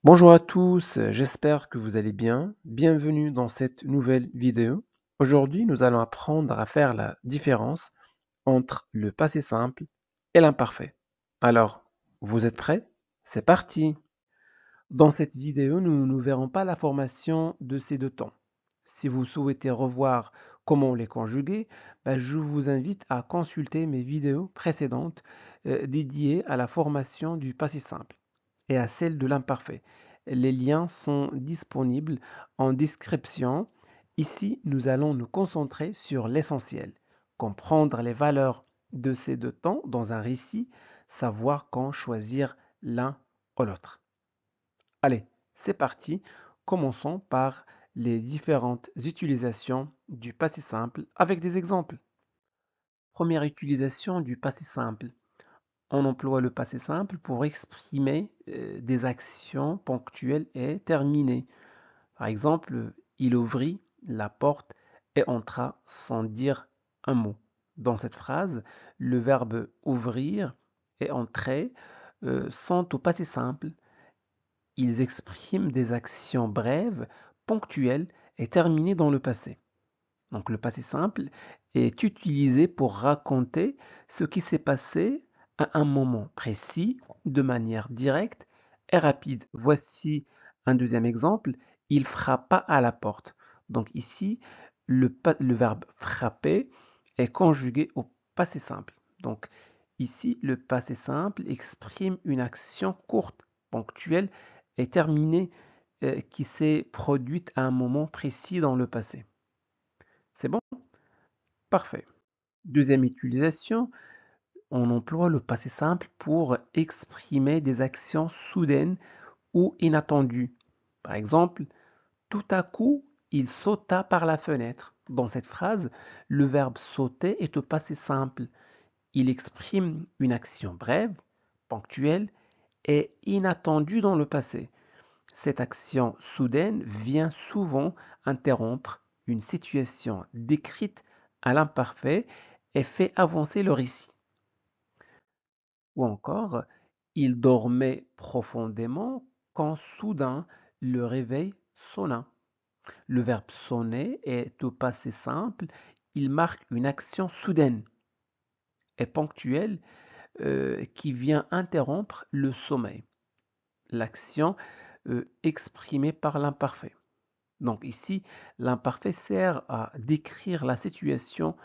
Bonjour à tous, j'espère que vous allez bien. Bienvenue dans cette nouvelle vidéo. Aujourd'hui, nous allons apprendre à faire la différence entre le passé simple et l'imparfait. Alors, vous êtes prêts? C'est parti! Dans cette vidéo, nous ne verrons pas la formation de ces deux temps. Si vous souhaitez revoir comment les conjuguer, je vous invite à consulter mes vidéos précédentes dédiées à la formation du passé simple et à celle de l'imparfait. Les liens sont disponibles en description. Ici, nous allons nous concentrer sur l'essentiel, comprendre les valeurs de ces deux temps dans un récit, savoir quand choisir l'un ou l'autre. Allez, c'est parti. Commençons par les différentes utilisations du passé simple avec des exemples. Première utilisation du passé simple. On emploie le passé simple pour exprimer des actions ponctuelles et terminées. Par exemple, il ouvrit la porte et entra sans dire un mot. Dans cette phrase, le verbe ouvrir et entrer sont au passé simple. Ils expriment des actions brèves, ponctuelles et terminées dans le passé. Donc le passé simple est utilisé pour raconter ce qui s'est passé à un moment précis, de manière directe et rapide. Voici un deuxième exemple. Il frappa à la porte. Donc ici, le verbe frapper est conjugué au passé simple. Donc ici, le passé simple exprime une action courte, ponctuelle et terminée qui s'est produite à un moment précis dans le passé. C'est bon? Parfait. Deuxième utilisation, on emploie le passé simple pour exprimer des actions soudaines ou inattendues. Par exemple, tout à coup, il sauta par la fenêtre. Dans cette phrase, le verbe sauter est au passé simple. Il exprime une action brève, ponctuelle et inattendue dans le passé. Cette action soudaine vient souvent interrompre une situation décrite à l'imparfait et fait avancer le récit. Ou encore, il dormait profondément quand soudain le réveil sonna. Le verbe sonner est au passé simple, il marque une action soudaine et ponctuelle qui vient interrompre le sommeil, l'action exprimée par l'imparfait. Donc ici, l'imparfait sert à décrire la situation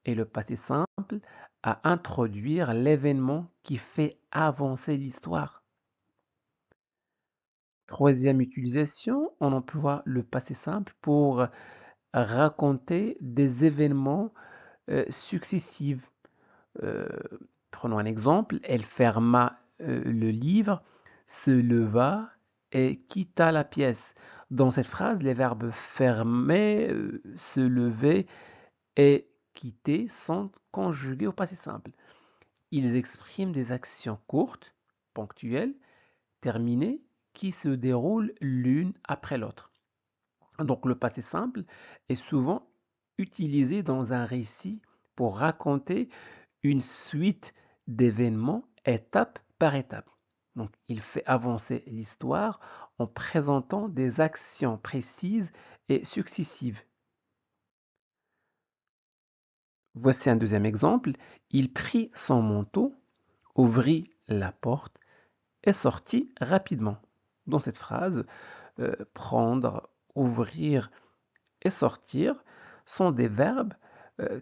et le passé simple à introduire l'événement qui fait avancer l'histoire. Troisième utilisation, on emploie le passé simple pour raconter des événements successifs. Euh, Prenons un exemple, elle ferma le livre, se leva et quitta la pièce. Dans cette phrase, les verbes fermer, se lever et quitter sont conjugués au passé simple. Ils expriment des actions courtes, ponctuelles, terminées, qui se déroulent l'une après l'autre. Donc le passé simple est souvent utilisé dans un récit pour raconter une suite d'événements étape par étape. Donc il fait avancer l'histoire en présentant des actions précises et successives. Voici un deuxième exemple. Il prit son manteau, ouvrit la porte et sortit rapidement. Dans cette phrase, prendre, ouvrir et sortir sont des verbes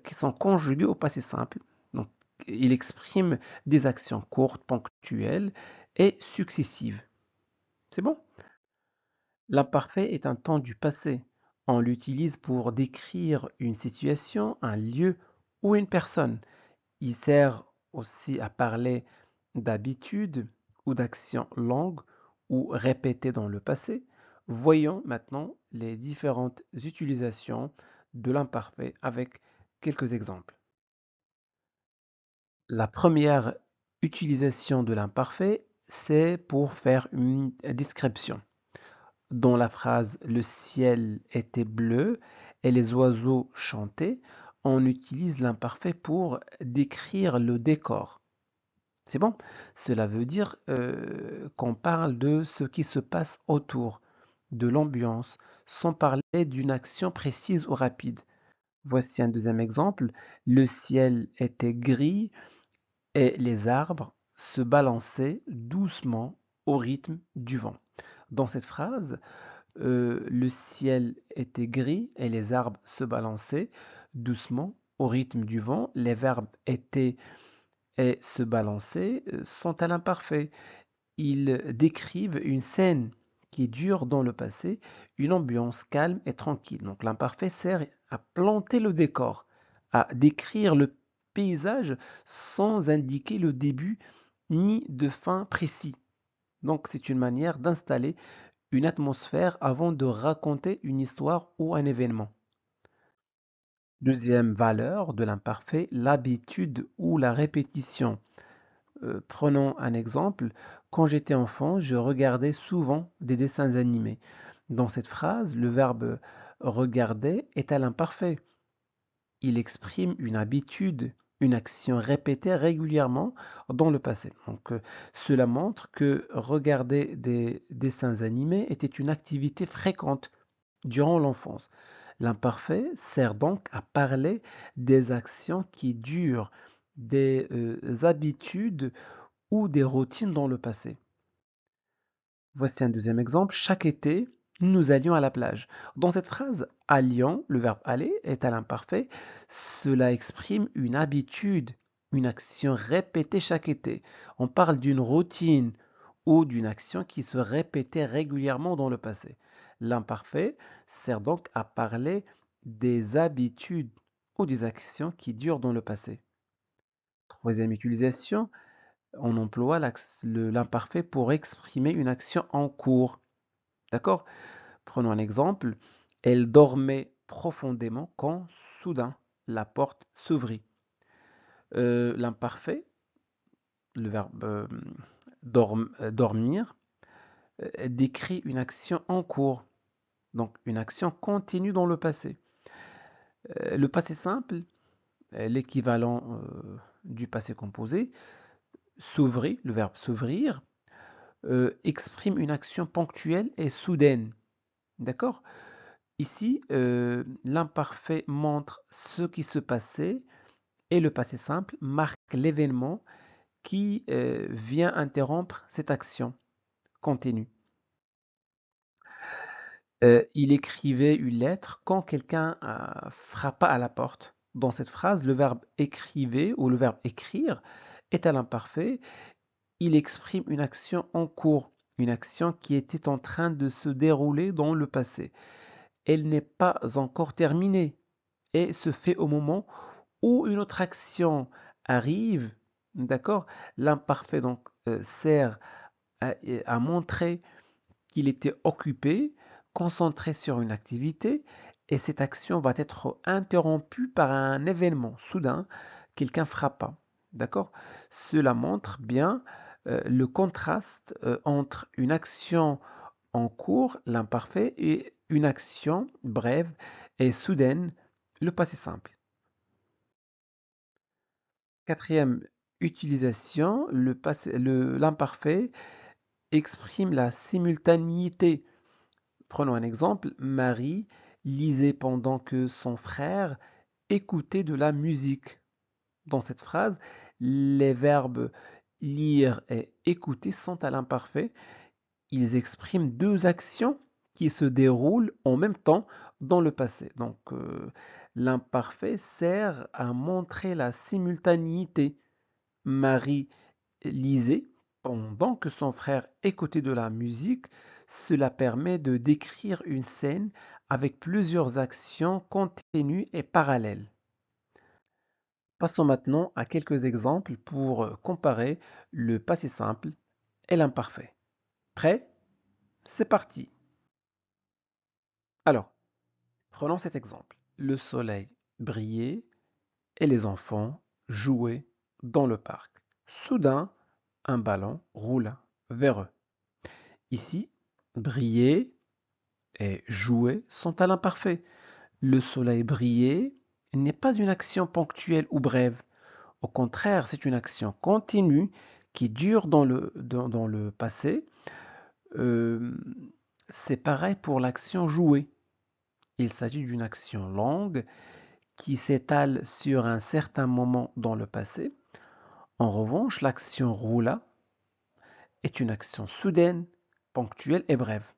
qui sont conjugués au passé simple. Donc, il exprime des actions courtes, ponctuelles et successives. C'est bon? L'imparfait est un temps du passé. On l'utilise pour décrire une situation, un lieu ou une personne. Il sert aussi à parler d'habitudes ou d'actions longues ou répétées dans le passé. Voyons maintenant les différentes utilisations de l'imparfait avec quelques exemples. La première utilisation de l'imparfait, c'est pour faire une description. Dans la phrase "Le ciel était bleu et les oiseaux chantaient", on utilise l'imparfait pour décrire le décor. C'est bon? Cela veut dire qu'on parle de ce qui se passe autour, de l'ambiance, sans parler d'une action précise ou rapide. Voici un deuxième exemple. Le ciel était gris et les arbres se balançaient doucement au rythme du vent. Dans cette phrase, le ciel était gris et les arbres se balançaient doucement au rythme du vent. Les verbes étaient et se balancer sont à l'imparfait. Ils décrivent une scène qui dure dans le passé, une ambiance calme et tranquille. Donc l'imparfait sert à planter le décor, à décrire le paysage sans indiquer le début ni de fin précis. Donc c'est une manière d'installer une atmosphère avant de raconter une histoire ou un événement. Deuxième valeur de l'imparfait, l'habitude ou la répétition. Prenons un exemple. Quand j'étais enfant, je regardais souvent des dessins animés. Dans cette phrase, le verbe regarder est à l'imparfait. Il exprime une habitude, une action répétée régulièrement dans le passé. Donc, cela montre que regarder des dessins animés était une activité fréquente durant l'enfance. L'imparfait sert donc à parler des actions qui durent, des habitudes ou des routines dans le passé. Voici un deuxième exemple. Chaque été, nous allions à la plage. Dans cette phrase, allions, le verbe aller est à l'imparfait. Cela exprime une habitude, une action répétée chaque été. On parle d'une routine ou d'une action qui se répétait régulièrement dans le passé. L'imparfait sert donc à parler des habitudes ou des actions qui durent dans le passé. Troisième utilisation, on emploie l'imparfait pour exprimer une action en cours. D'accord? Prenons un exemple. Elle dormait profondément quand soudain la porte s'ouvrit. L'imparfait, le verbe dormir, décrit une action en cours, donc une action continue dans le passé. Le passé simple, l'équivalent du passé composé, s'ouvrir, le verbe s'ouvrir, exprime une action ponctuelle et soudaine. D'accord? Ici, l'imparfait montre ce qui se passait et le passé simple marque l'événement qui vient interrompre cette action continue. Il écrivait une lettre quand quelqu'un frappa à la porte. Dans cette phrase, le verbe écrivait ou le verbe écrire est à l'imparfait. Il exprime une action en cours, une action qui était en train de se dérouler dans le passé. Elle n'est pas encore terminée et se fait au moment où une autre action arrive. D'accord? L'imparfait donc sert à montrer qu'il était occupé, concentré sur une activité, et cette action va être interrompue par un événement soudain, quelqu'un frappa. D'accord? Cela montre bien le contraste entre une action en cours, l'imparfait, et une action brève et soudaine, le passé simple. Quatrième utilisation, l'imparfait exprime la simultanéité. Prenons un exemple. Marie lisait pendant que son frère écoutait de la musique. Dans cette phrase, les verbes lire et écouter sont à l'imparfait. Ils expriment deux actions qui se déroulent en même temps dans le passé. Donc, l'imparfait sert à montrer la simultanéité. Marie lisait pendant que son frère écoutait de la musique. Cela permet de décrire une scène avec plusieurs actions continues et parallèles. Passons maintenant à quelques exemples pour comparer le passé simple et l'imparfait. Prêt? C'est parti. Alors, prenons cet exemple. Le soleil brillait et les enfants jouaient dans le parc. Soudain, un ballon roula vers eux. Ici, briller et jouer sont à l'imparfait. Le soleil briller n'est pas une action ponctuelle ou brève. Au contraire, c'est une action continue qui dure dans le passé, hem, c'est pareil pour l'action jouer. Il s'agit d'une action longue qui s'étale sur un certain moment dans le passé. En revanche, l'action roula est une action soudaine, ponctuelle et brève.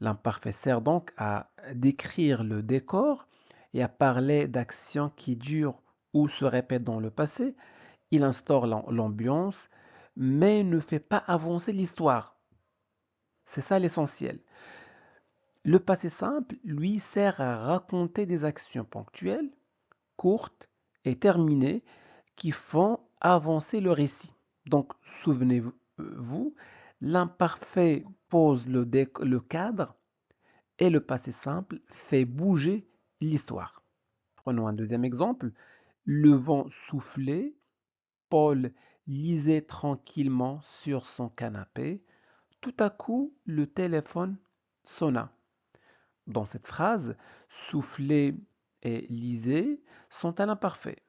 L'imparfait sert donc à décrire le décor et à parler d'actions qui durent ou se répètent dans le passé. Il instaure l'ambiance, mais ne fait pas avancer l'histoire. C'est ça l'essentiel. Le passé simple, lui, sert à raconter des actions ponctuelles, courtes et terminées qui font avancer le récit. Donc, souvenez-vous, l'imparfait pose le cadre et le passé simple fait bouger l'histoire. Prenons un deuxième exemple. Le vent soufflait, Paul lisait tranquillement sur son canapé. Tout à coup, le téléphone sonna. Dans cette phrase, souffler et liser sont à l'imparfait.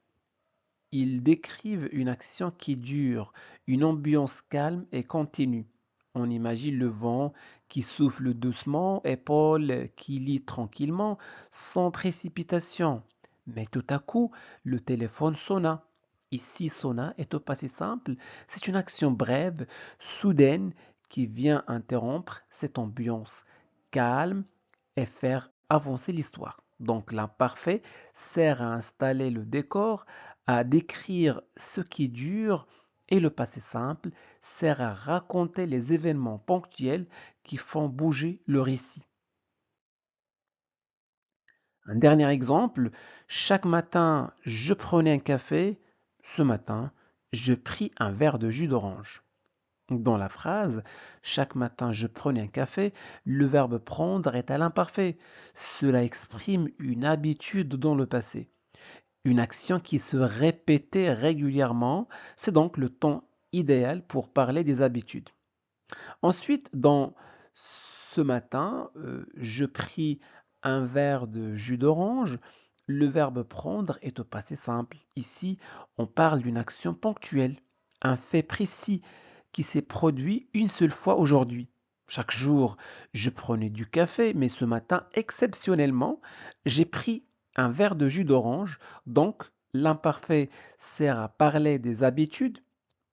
Ils décrivent une action qui dure, une ambiance calme et continue. On imagine le vent qui souffle doucement et Paul qui lit tranquillement, sans précipitation. Mais tout à coup, le téléphone sonna. Ici, sonna est au passé simple. C'est une action brève, soudaine, qui vient interrompre cette ambiance calme et faire avancer l'histoire. Donc l'imparfait sert à installer le décor, à décrire ce qui dure, et le passé simple sert à raconter les événements ponctuels qui font bouger le récit. Un dernier exemple, chaque matin je prenais un café, ce matin je pris un verre de jus d'orange. Dans la phrase chaque matin je prenais un café, le verbe prendre est à l'imparfait. Cela exprime une habitude dans le passé. Une action qui se répétait régulièrement, c'est donc le temps idéal pour parler des habitudes. Ensuite, dans ce matin, je pris un verre de jus d'orange. Le verbe prendre est au passé simple. Ici, on parle d'une action ponctuelle, un fait précis qui s'est produit une seule fois aujourd'hui. Chaque jour, je prenais du café, mais ce matin, exceptionnellement, j'ai pris un verre de jus d'orange. Donc, l'imparfait sert à parler des habitudes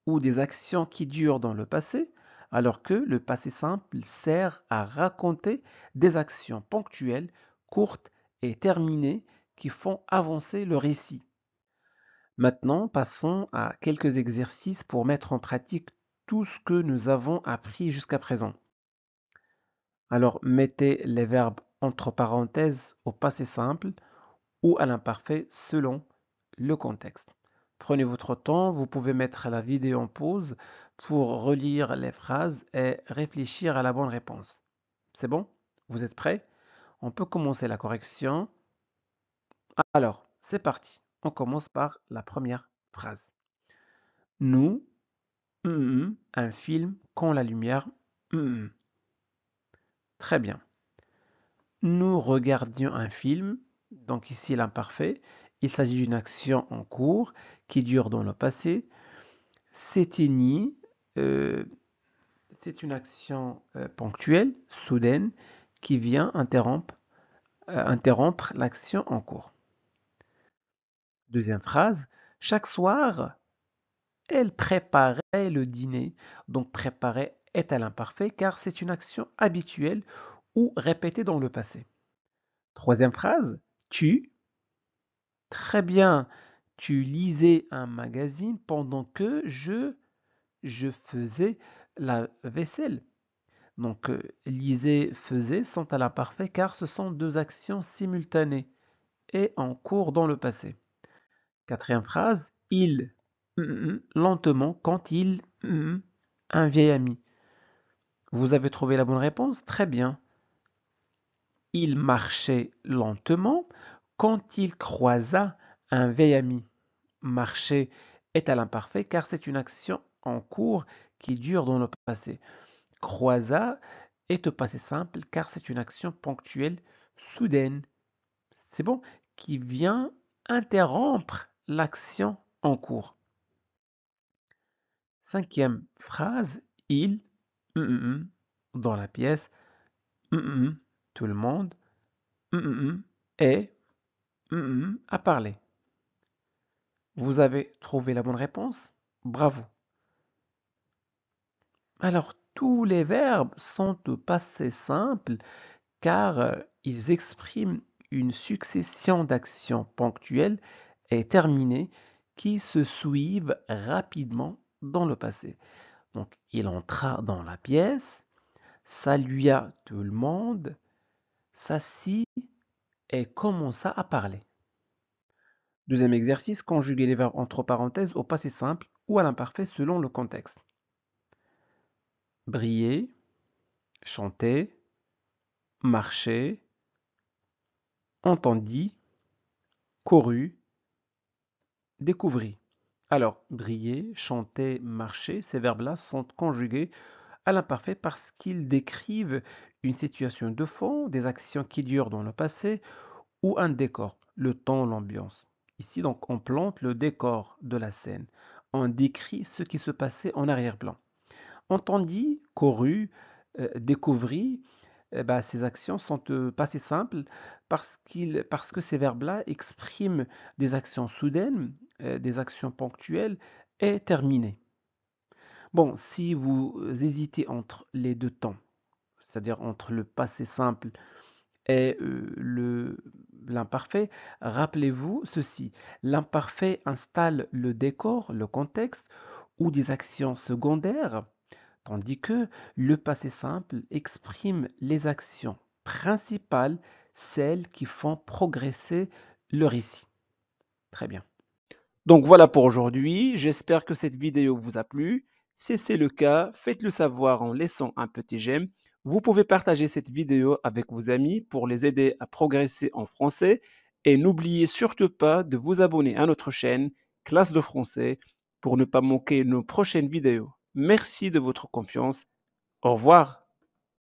ou des actions qui durent dans le passé, alors que le passé simple sert à raconter des actions ponctuelles, courtes et terminées qui font avancer le récit. Maintenant, passons à quelques exercices pour mettre en pratique tout ce que nous avons appris jusqu'à présent. Alors, mettez les verbes entre parenthèses au passé simple ou à l'imparfait selon le contexte. Prenez votre temps, vous pouvez mettre la vidéo en pause pour relire les phrases et réfléchir à la bonne réponse. C'est bon? Vous êtes prêts? On peut commencer la correction. Alors, c'est parti. On commence par la première phrase. Nous, un film quand la lumière, très bien. Nous regardions un film, donc ici l'imparfait. Il s'agit d'une action en cours qui dure dans le passé. S'éteignit, euh, c'est une action ponctuelle, soudaine, qui vient interrompre l'action en cours. Deuxième phrase, chaque soir, elle préparait le dîner. Donc préparer est à l'imparfait car c'est une action habituelle ou répétée dans le passé. Troisième phrase, tu, très bien, tu lisais un magazine pendant que je faisais la vaisselle. Donc, lisait, faisait sont à l'imparfait car ce sont deux actions simultanées et en cours dans le passé. Quatrième phrase, il, lentement, quand il, un vieil ami. Vous avez trouvé la bonne réponse? Très bien. Il marchait lentement quand il croisa un vieil ami. Marcher est à l'imparfait car c'est une action en cours qui dure dans le passé. Croisa est au passé simple car c'est une action ponctuelle, soudaine. C'est bon, qui vient interrompre l'action en cours. 5e phrase, il, hum, dans la pièce, tout le monde, et à parler. Vous avez trouvé la bonne réponse? Bravo. Alors, tous les verbes sont au passé simple car ils expriment une succession d'actions ponctuelles et terminées qui se suivent rapidement dans le passé. Donc, il entra dans la pièce, salua tout le monde, s'assit et commença à parler. Deuxième exercice, conjuguer les verbes entre parenthèses au passé simple ou à l'imparfait selon le contexte. Briller, chanter, marcher, entendit, courut, découvrit. Alors, briller, chanter, marcher, ces verbes-là sont conjugués à l'imparfait parce qu'ils décrivent une situation de fond, des actions qui durent dans le passé ou un décor, le temps, l'ambiance. Ici, donc, on plante le décor de la scène. On décrit ce qui se passait en arrière-plan. Entendit, courut, découvrit, ces actions sont passé simples parce que ces verbes-là expriment des actions soudaines, des actions ponctuelles et terminées. Bon, si vous hésitez entre les deux temps, c'est-à-dire entre le passé simple et l'imparfait, rappelez-vous ceci. L'imparfait installe le décor, le contexte ou des actions secondaires, tandis que le passé simple exprime les actions principales, celles qui font progresser le récit. Très bien. Donc voilà pour aujourd'hui, j'espère que cette vidéo vous a plu. Si c'est le cas, faites-le savoir en laissant un petit j'aime. Vous pouvez partager cette vidéo avec vos amis pour les aider à progresser en français. Et n'oubliez surtout pas de vous abonner à notre chaîne Classe de français pour ne pas manquer nos prochaines vidéos. Merci de votre confiance. Au revoir.